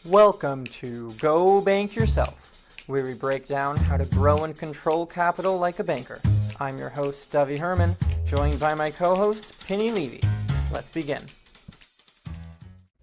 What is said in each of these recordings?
Welcome to Go Bank Yourself, where we break down how to grow and control capital like a banker. I'm your host, Dovi Herman, joined by my co-host, Pinny Levy. Let's begin.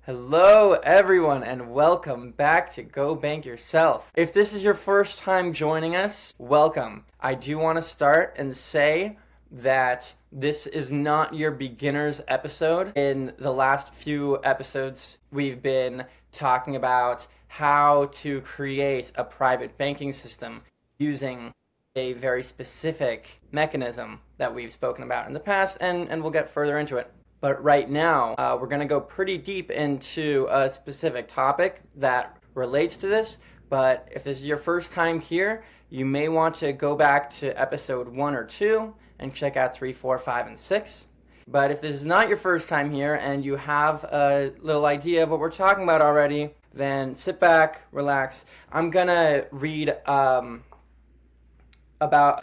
Hello, everyone, and welcome back to Go Bank Yourself. If this is your first time joining us, welcome. I do want to start and say that this is not your beginner's episode. In the last few episodes, we've been talking about how to create a private banking system using a very specific mechanism that we've spoken about in the past, and we'll get further into it. But right now, we're going to go pretty deep into a specific topic that relates to this. But if this is your first time here, you may want to go back to episode 1 or 2 and check out 3, 4, 5, and 6. But if this is not your first time here and you have a little idea of what we're talking about already, then sit back, relax. I'm going to read about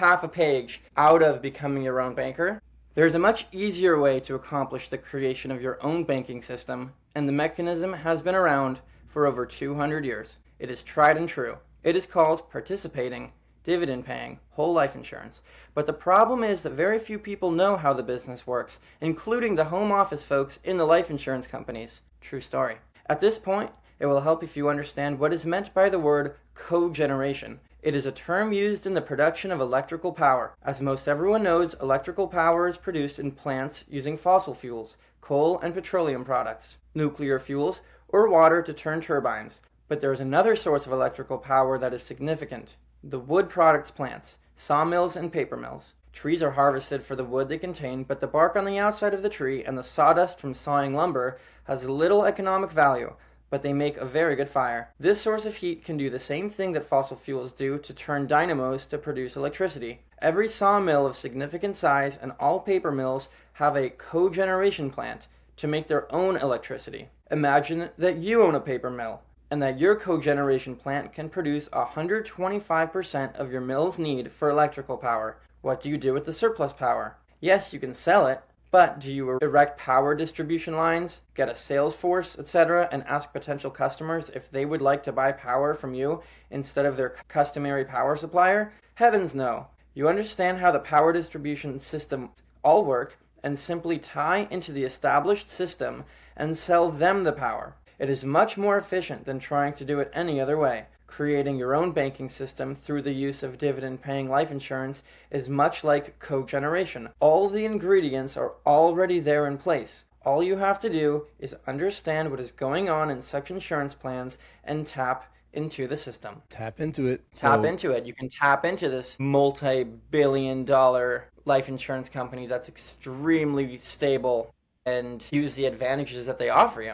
half a page out of Becoming Your Own Banker. There's a much easier way to accomplish the creation of your own banking system, and the mechanism has been around for over 200 years. It is tried and true. It is called participating, dividend-paying, whole life insurance. But the problem is that very few people know how the business works, including the home office folks in the life insurance companies. True story. At this point, it will help if you understand what is meant by the word cogeneration. It is a term used in the production of electrical power. As most everyone knows, electrical power is produced in plants using fossil fuels, coal and petroleum products, nuclear fuels, or water to turn turbines. But there is another source of electrical power that is significant: the wood products plants, sawmills and paper mills. Trees are harvested for the wood they contain, but the bark on the outside of the tree and the sawdust from sawing lumber has little economic value, but they make a very good fire. This source of heat can do the same thing that fossil fuels do to turn dynamos to produce electricity. Every sawmill of significant size and all paper mills have a cogeneration plant to make their own electricity. Imagine that you own a paper mill, and that your cogeneration plant can produce 125% of your mill's need for electrical power. What do you do with the surplus power? Yes, you can sell it, but do you erect power distribution lines, get a sales force, etc., and ask potential customers if they would like to buy power from you instead of their customary power supplier? Heavens no. You understand how the power distribution system all work and simply tie into the established system and sell them the power. It is much more efficient than trying to do it any other way. Creating your own banking system through the use of dividend-paying life insurance is much like cogeneration. All the ingredients are already there in place. All you have to do is understand what is going on in such insurance plans and tap into the system. Tap into it. Tap into it. You can tap into this multi-billion-dollar life insurance company that's extremely stable and use the advantages that they offer you.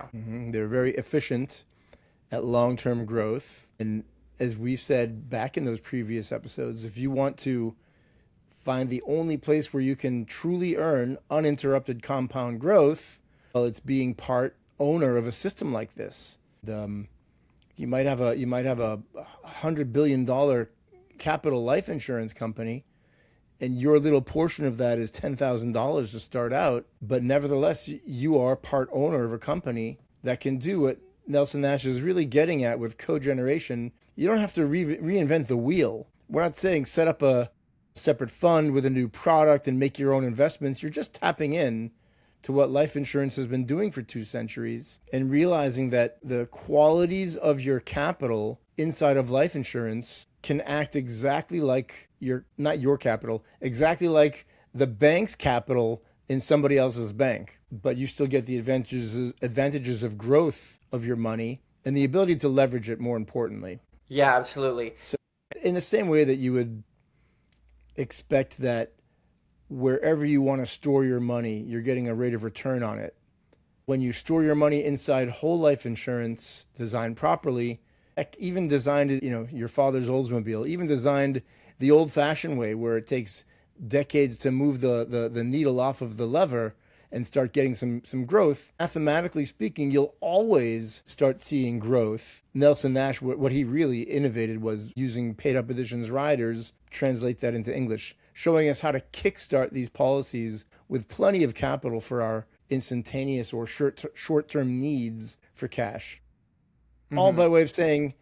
They're very efficient at long-term growth. And as we've said back in those previous episodes, if you want to find the only place where you can truly earn uninterrupted compound growth, well, it's being part owner of a system like this. You might have a $100 billion capital life insurance company, and your little portion of that is $10,000 to start out. But nevertheless, you are part owner of a company that can do what Nelson Nash is really getting at with cogeneration. You don't have to reinvent the wheel. We're not saying set up a separate fund with a new product and make your own investments. You're just tapping in to what life insurance has been doing for 2 centuries and realizing that the qualities of your capital inside of life insurance can act exactly like exactly like the bank's capital in somebody else's bank. But you still get the advantages of growth of your money and the ability to leverage it, more importantly. Yeah, absolutely. So in the same way that you would expect that wherever you want to store your money, you're getting a rate of return on it. When you store your money inside whole life insurance designed properly, even designed it, your father's Oldsmobile, even designed the old-fashioned way where it takes decades to move the needle off of the lever and start getting some growth. Mathematically speaking, you'll always start seeing growth. Nelson Nash, what he really innovated was using paid-up additions riders, translate that into English, showing us how to kickstart these policies with plenty of capital for our instantaneous or short-term needs for cash. all by way of saying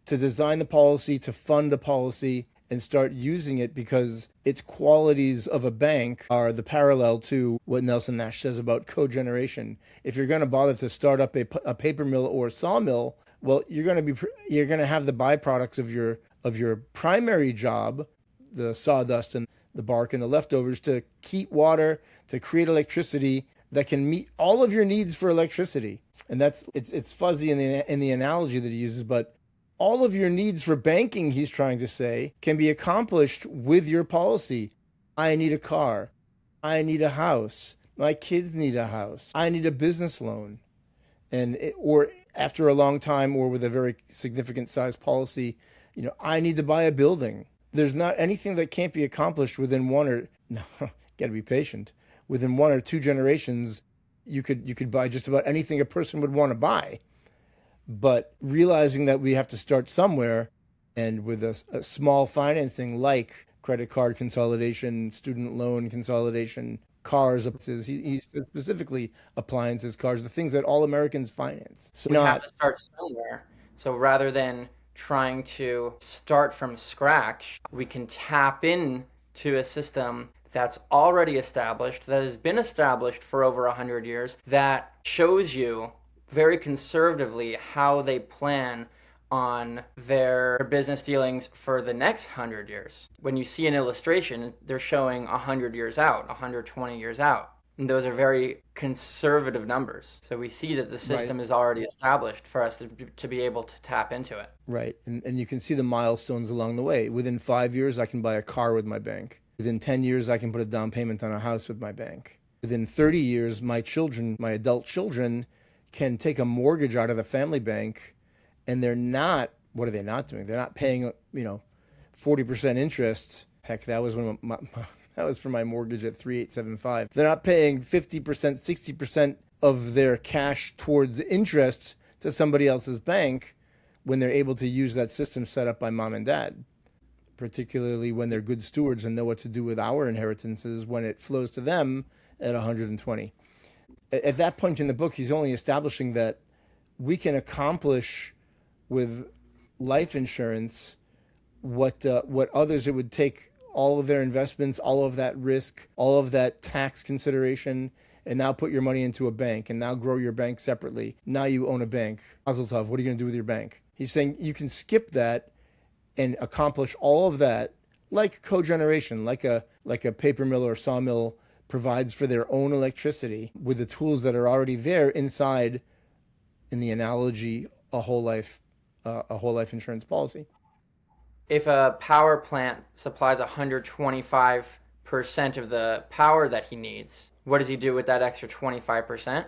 to design the policy, to fund a policy, and start using it because its qualities of a bank are the parallel to what Nelson Nash says about cogeneration. If you're going to bother to start up a paper mill or a sawmill, well, you're going to have the byproducts of your primary job, the sawdust and the bark and the leftovers, to keep water, to create electricity that can meet all of your needs for electricity. And it's fuzzy in the analogy that he uses, but all of your needs for banking, he's trying to say, can be accomplished with your policy. I need a car. I need a house. My kids need a house. I need a business loan. Or after a long time, or with a very significant size policy, I need to buy a building. There's not anything that can't be accomplished within got to be patient. Within 1 or 2 generations, you could buy just about anything a person would want to buy. But realizing that we have to start somewhere, and with a small financing like credit card consolidation, student loan consolidation, cars, he specifically appliances, cars, the things that all Americans finance. So we have to start somewhere. So rather than trying to start from scratch, we can tap into a system that's already established, that has been established for over 100 years, that shows you very conservatively how they plan on their business dealings for the next 100 years. When you see an illustration, they're showing 100 years out, 120 years out. And those are very conservative numbers. So we see that the system is already established for us to be able to tap into it. Right. And you can see the milestones along the way. Within 5 years, I can buy a car with my bank. Within 10 years, I can put a down payment on a house with my bank. Within 30 years, my adult children, can take a mortgage out of the family bank, and they're not, what are they not doing? They're not paying, 40% interest. Heck, that was that was for my mortgage at 3,875. They're not paying 50%, 60% of their cash towards interest to somebody else's bank when they're able to use that system set up by mom and dad, particularly when they're good stewards and know what to do with our inheritances when it flows to them at 120. At that point in the book, he's only establishing that we can accomplish with life insurance what others, it would take all of their investments, all of that risk, all of that tax consideration, and now put your money into a bank and now grow your bank separately. Now you own a bank. Mazel tov, what are you going to do with your bank? He's saying you can skip that and accomplish all of that like cogeneration, like a paper mill or sawmill provides for their own electricity with the tools that are already there inside, in the analogy, a whole life insurance policy. If a power plant supplies 125% of the power that he needs, what does he do with that extra 25%?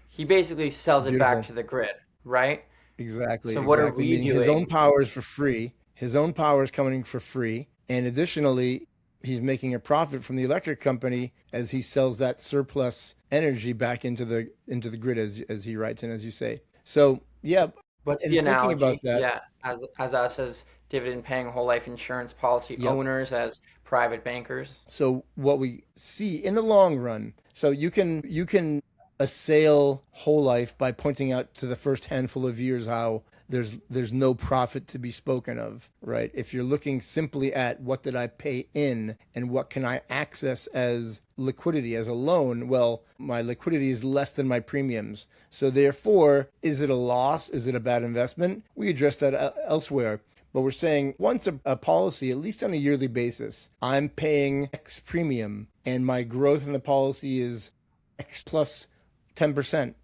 He basically sells it back to the grid, right? Exactly. So what are exactly. we doing? His own power is for free. His own power is coming for free. And additionally, he's making a profit from the electric company as he sells that surplus energy back into the grid, as he writes and as you say. So yeah, what's the analogy? About that, yeah, as us as dividend-paying whole life insurance policy owners, as private bankers. So what we see in the long run, so you can assail whole life by pointing out to the first handful of years how there's no profit to be spoken of, right? If you're looking simply at what did I pay in and what can I access as liquidity, as a loan, well, my liquidity is less than my premiums. So therefore, is it a loss? Is it a bad investment? We address that elsewhere. But we're saying once a policy, at least on a yearly basis, I'm paying X premium and my growth in the policy is X plus 10%.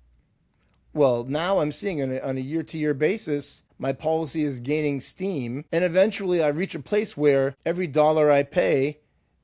Well, now I'm seeing on a year-to-year basis, my policy is gaining steam. And eventually I reach a place where every dollar I pay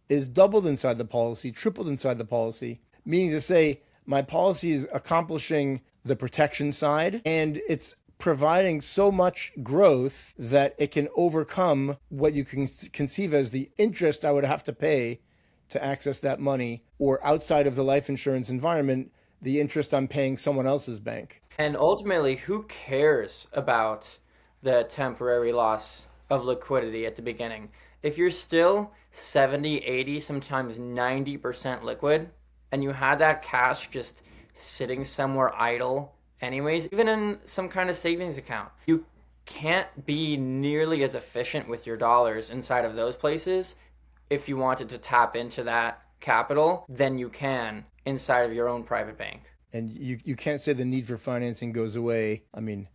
is doubled inside the policy, tripled inside the policy. Meaning to say, my policy is accomplishing the protection side, and it's providing so much growth that it can overcome what you can conceive as the interest I would have to pay to access that money, or outside of the life insurance environment, the interest I'm paying someone else's bank. And ultimately, who cares about the temporary loss of liquidity at the beginning? If you're still 70, 80, sometimes 90% liquid, and you had that cash just sitting somewhere idle anyways, even in some kind of savings account, you can't be nearly as efficient with your dollars inside of those places if you wanted to tap into that capital than you can inside of your own private bank. And you can't say the need for financing goes away. I mean,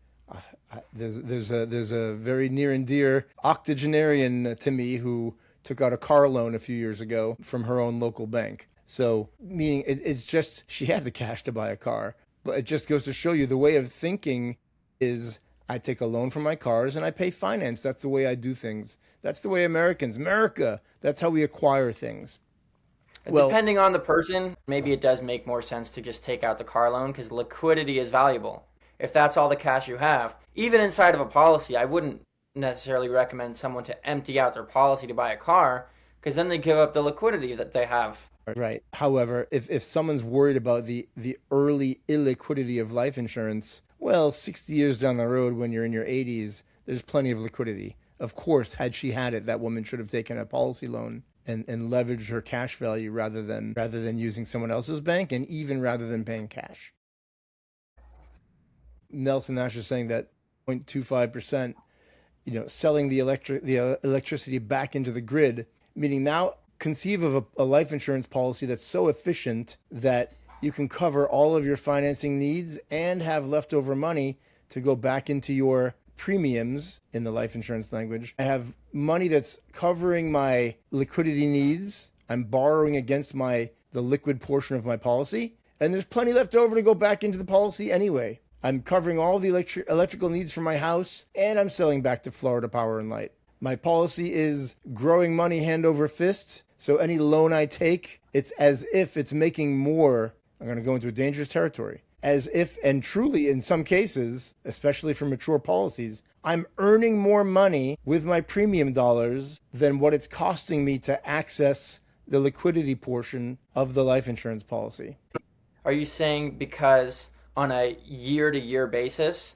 there's a very near and dear octogenarian to me who took out a car loan a few years ago from her own local bank. So, meaning it's just she had the cash to buy a car, but it just goes to show you the way of thinking is I take a loan for my cars and I pay finance. That's the way I do things. That's the way America, that's how we acquire things. Well, Depending on the person, maybe it does make more sense to just take out the car loan because liquidity is valuable. If that's all the cash you have, even inside of a policy, I wouldn't necessarily recommend someone to empty out their policy to buy a car because then they give up the liquidity that they have. right. However, if someone's worried about the early illiquidity of life insurance, well, 60 years down the road when you're in your 80s, there's plenty of liquidity. Of course, had she had it, that woman should have taken a policy loan and leveraged her cash value rather than using someone else's bank, and even rather than paying cash. Nelson Nash is saying that 0.25%, selling the electricity back into the grid, meaning now conceive of a life insurance policy that's so efficient that you can cover all of your financing needs and have leftover money to go back into your premiums in the life insurance language. I have money that's covering my liquidity needs. I'm borrowing against the liquid portion of my policy, and there's plenty left over to go back into the policy anyway. I'm covering all the electrical needs for my house, and I'm selling back to Florida Power and Light. My policy is growing money hand over fist, so any loan I take, it's as if it's making more. I'm going to go into a dangerous territory. As if, and truly in some cases, especially for mature policies, I'm earning more money with my premium dollars than what it's costing me to access the liquidity portion of the life insurance policy. Are you saying because on a year-to-year basis,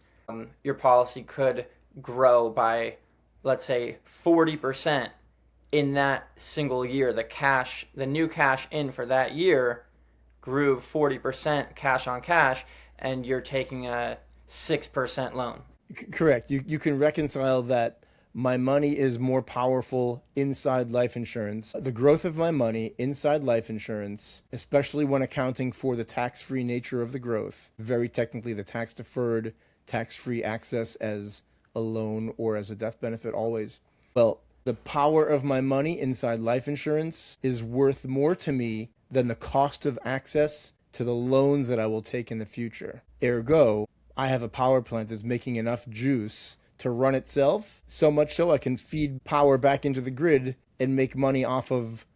your policy could grow by, let's say, 40% in that single year? The new cash in for that year grew 40% cash on cash, and you're taking a 6% loan. Correct. You can reconcile that my money is more powerful inside life insurance. The growth of my money inside life insurance, especially when accounting for the tax-free nature of the growth, very technically the tax-deferred, tax-free access as a loan or as a death benefit always. Well, the power of my money inside life insurance is worth more to me than the cost of access to the loans that I will take in the future. Ergo, I have a power plant that's making enough juice to run itself, so much so I can feed power back into the grid and make money off of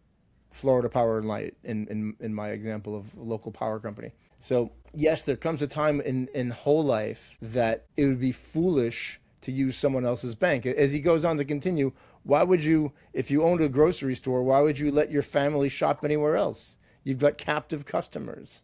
Florida Power and Light in my example of a local power company. So yes, there comes a time in whole life that it would be foolish to use someone else's bank. As he goes on to continue, why would you, if you owned a grocery store, why would you let your family shop anywhere else? You've got captive customers.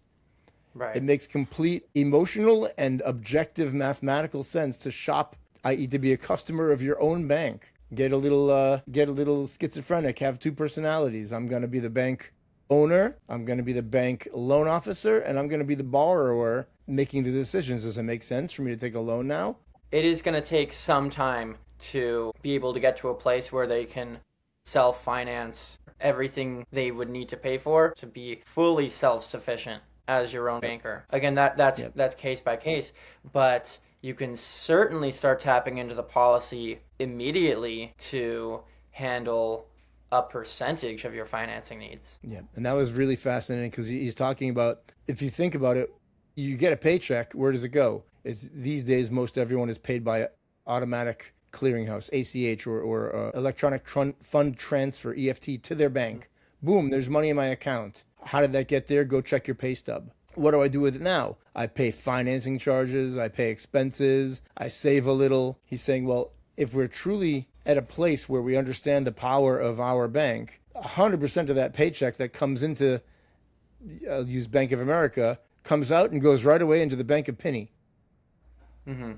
Right. It makes complete emotional and objective mathematical sense to shop, i.e. to be a customer of your own bank. Get a little schizophrenic, have two personalities. I'm going to be the bank owner, I'm going to be the bank loan officer, and I'm going to be the borrower making the decisions. Does it make sense for me to take a loan now? It is going to take some time to be able to get to a place where they can self-finance everything they would need to pay for to be fully self-sufficient as your own banker. Again, that's case by case, but you can certainly start tapping into the policy immediately to handle a percentage of your financing needs. Yeah, and that was really fascinating because he's talking about, if you think about it, you get a paycheck, where does it go? It's these days, most everyone is paid by automatic clearinghouse, ACH, or electronic fund transfer, EFT, to their bank. Boom, there's money in my account. How did that get there? Go check your pay stub. What do I do with it now? I pay financing charges, I pay expenses, I save a little. He's saying, well, if we're truly at a place where we understand the power of our bank, 100% of that paycheck that comes into, I'll use Bank of America, comes out and goes right away into the Bank of Pinny. Mm-hmm.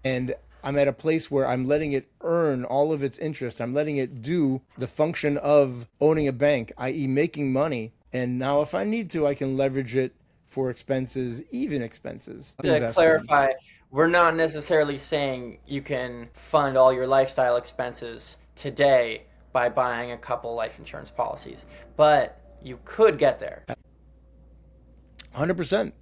And I'm at a place where I'm letting it earn all of its interest. I'm letting it do the function of owning a bank, i.e. making money. And now if I need to, I can leverage it for expenses, even expenses. To clarify, We're not necessarily saying you can fund all your lifestyle expenses today by buying a couple life insurance policies, but you could get there. 100%.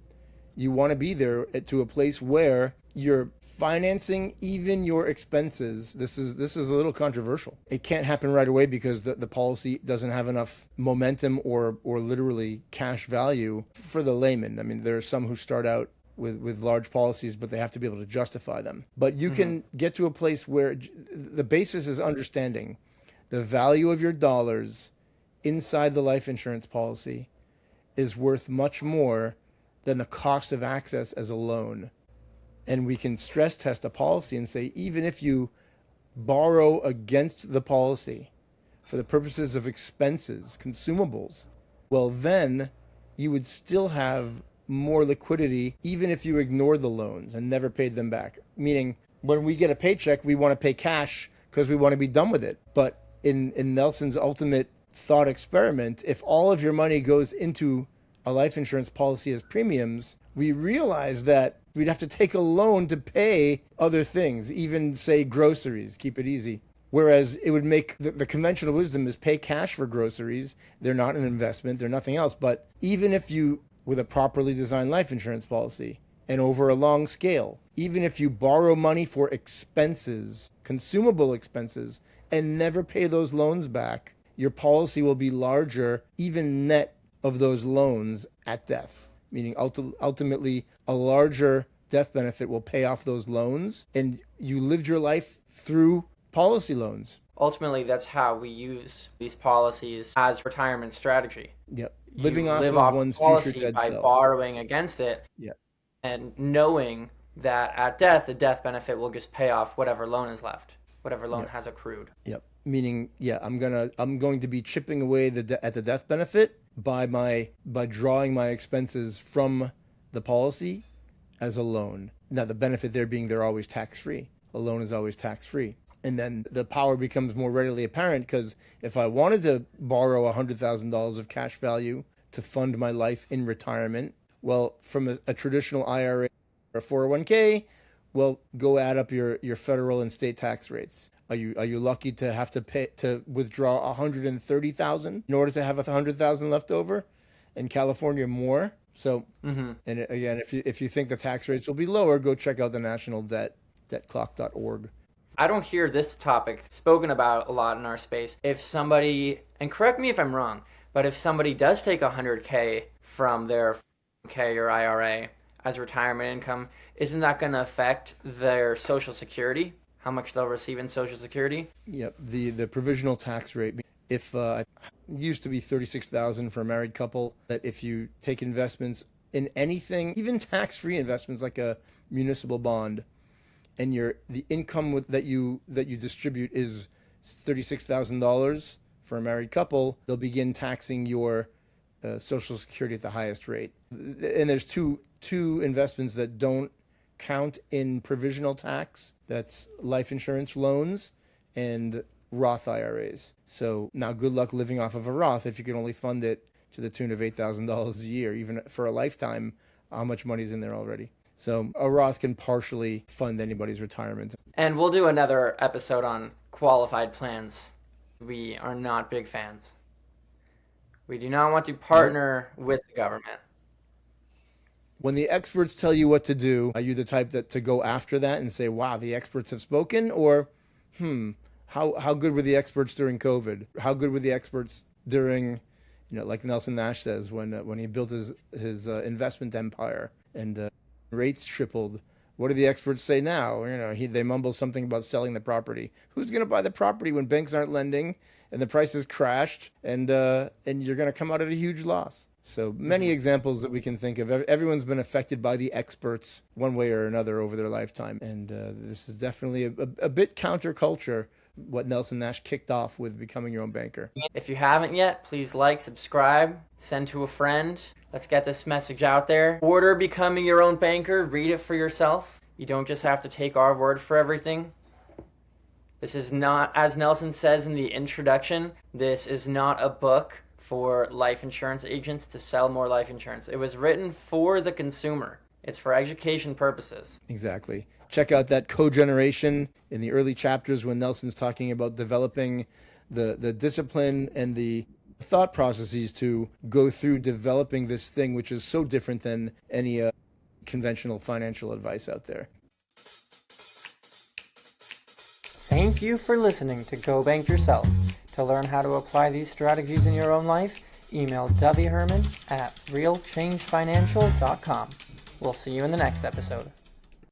You want to be there to a place where you're financing even your expenses. This is a little controversial. It can't happen right away because the policy doesn't have enough momentum or literally cash value for the layman. I mean, there are some who start out with large policies, but they have to be able to justify them. But you can get to a place where the basis is understanding the value of your dollars inside the life insurance policy is worth much more than the cost of access as a loan. And we can stress test a policy and say, even if you borrow against the policy for the purposes of expenses, consumables, well, then you would still have more liquidity even if you ignore the loans and never paid them back. Meaning, when we get a paycheck, we want to pay cash because we want to be done with it. But in Nelson's ultimate thought experiment, if all of your money goes into a life insurance policy as premiums, we realize that we'd have to take a loan to pay other things, even say groceries, keep it easy. Whereas it would make the conventional wisdom is pay cash for groceries. They're not an investment, they're nothing else. But even if you, with a properly designed life insurance policy and over a long scale, even if you borrow money for expenses, consumable expenses, and never pay those loans back, your policy will be larger, even net of those loans at death. Meaning ultimately a larger death benefit will pay off those loans, and you lived your life through policy loans. Ultimately, that's how we use these policies as retirement strategy. Yep. You Living off live of one's policy future dead by self. borrowing against it, Yep. and knowing that at death, the death benefit will just pay off whatever loan is left, whatever loan has accrued. Yep. Meaning, I'm going to be chipping away at the death benefit by drawing my expenses from the policy as a loan. Now, the benefit there being they're always tax-free. A loan is always tax-free. And then the power becomes more readily apparent because if I wanted to borrow $100,000 of cash value to fund my life in retirement, well, from a traditional IRA or 401k, well, go add up your federal and state tax rates. Are you lucky to have to pay to withdraw $130,000 in order to have $100,000 left over? In California, more. So, and again, if you think the tax rates will be lower, go check out the national debtclock.org. I don't hear this topic spoken about a lot in our space. If somebody, and correct me if I'm wrong, but if somebody does take $100K from their K or IRA as retirement income, isn't that going to affect their Social Security? How much they'll receive in Social Security? Yep. The provisional tax rate, if it used to be $36,000 for a married couple, that if you take investments in anything, even tax-free investments like a municipal bond, and the income that you distribute is $36,000 for a married couple, they'll begin taxing your Social Security at the highest rate. And there's two investments that don't count in provisional tax. That's life insurance loans and Roth IRAs. So now good luck living off of a Roth if you can only fund it to the tune of $8,000 a year, even for a lifetime. How much money's in there already? So a Roth can partially fund anybody's retirement. And we'll do another episode on qualified plans. We are not big fans. We do not want to partner with the government. When the experts tell you what to do, are you the type to go after that and say, wow, the experts have spoken? Or, how good were the experts during COVID? How good were the experts during, like Nelson Nash says, when he built his investment empire and rates tripled? What do the experts say now? They mumble something about selling the property. Who's going to buy the property when banks aren't lending and the prices crashed and you're going to come out at a huge loss? So many examples that we can think of. Everyone's been affected by the experts one way or another over their lifetime. And this is definitely a bit counterculture, what Nelson Nash kicked off with becoming your own banker. If you haven't yet, please like, subscribe, send to a friend. Let's get this message out there. Order Becoming Your Own Banker. Read it for yourself. You don't just have to take our word for everything. This is not, as Nelson says in the introduction, this is not a book for life insurance agents to sell more life insurance. It was written for the consumer. It's for education purposes. Exactly. Check out that cogeneration in the early chapters when Nelson's talking about developing the discipline and the thought processes to go through developing this thing, which is so different than any conventional financial advice out there. Thank you for listening to Go Bank Yourself. To learn how to apply these strategies in your own life, email Dovi Herman at realchangefinancial.com. We'll see you in the next episode.